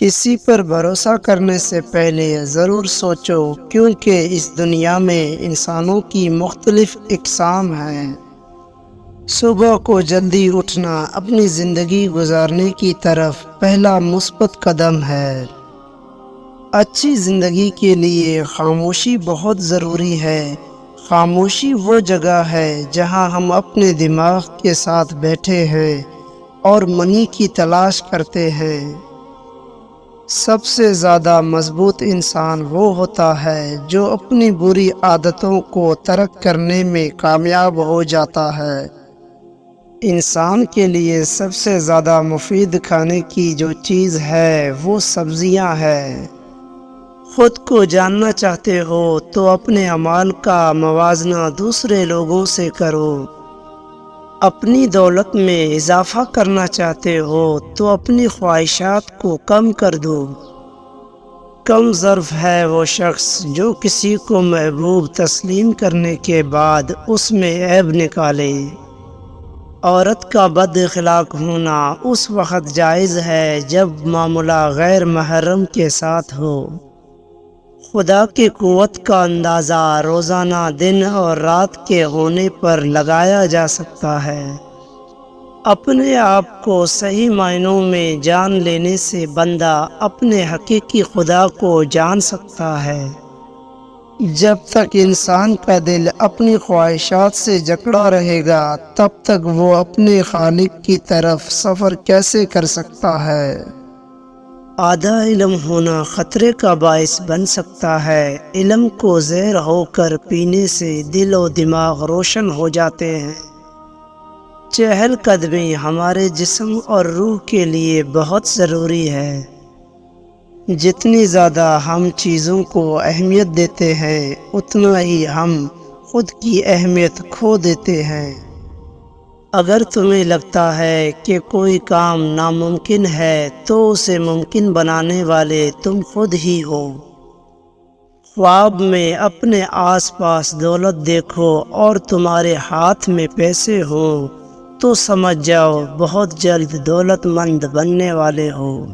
کسی پر بھروسہ کرنے سے پہلے ضرور سوچو، کیونکہ اس دنیا میں انسانوں کی مختلف اقسام ہیں۔ صبح کو جلدی اٹھنا اپنی زندگی گزارنے کی طرف پہلا مثبت قدم ہے۔ اچھی زندگی کے لیے خاموشی بہت ضروری ہے۔ خاموشی وہ جگہ ہے جہاں ہم اپنے دماغ کے ساتھ بیٹھے ہیں اور منی کی تلاش کرتے ہیں۔ سب سے زیادہ مضبوط انسان وہ ہوتا ہے جو اپنی بری عادتوں کو ترک کرنے میں کامیاب ہو جاتا ہے۔ انسان کے لیے سب سے زیادہ مفید کھانے کی جو چیز ہے وہ سبزیاں ہیں۔ خود کو جاننا چاہتے ہو تو اپنے اعمال کا موازنہ دوسرے لوگوں سے کرو۔ اپنی دولت میں اضافہ کرنا چاہتے ہو تو اپنی خواہشات کو کم کر دو۔ کم ظرف ہے وہ شخص جو کسی کو محبوب تسلیم کرنے کے بعد اس میں عیب نکالے۔ عورت کا بد اخلاق ہونا اس وقت جائز ہے جب معاملہ غیر محرم کے ساتھ ہو۔ خدا کی قوت کا اندازہ روزانہ دن اور رات کے ہونے پر لگایا جا سکتا ہے۔ اپنے آپ کو صحیح معنوں میں جان لینے سے بندہ اپنے حقیقی خدا کو جان سکتا ہے۔ جب تک انسان کا دل اپنی خواہشات سے جکڑا رہے گا تب تک وہ اپنے خالق کی طرف سفر کیسے کر سکتا ہے؟ آدھا علم ہونا خطرے کا باعث بن سکتا ہے۔ علم کو زہر ہو کر پینے سے دل و دماغ روشن ہو جاتے ہیں۔ چہل قدمی ہمارے جسم اور روح کے لیے بہت ضروری ہے۔ جتنی زیادہ ہم چیزوں کو اہمیت دیتے ہیں اتنا ہی ہم خود کی اہمیت کھو دیتے ہیں۔ اگر تمہیں لگتا ہے کہ کوئی کام ناممکن ہے تو اسے ممکن بنانے والے تم خود ہی ہو۔ خواب میں اپنے آس پاس دولت دیکھو اور تمہارے ہاتھ میں پیسے ہوں تو سمجھ جاؤ بہت جلد دولت مند بننے والے ہو۔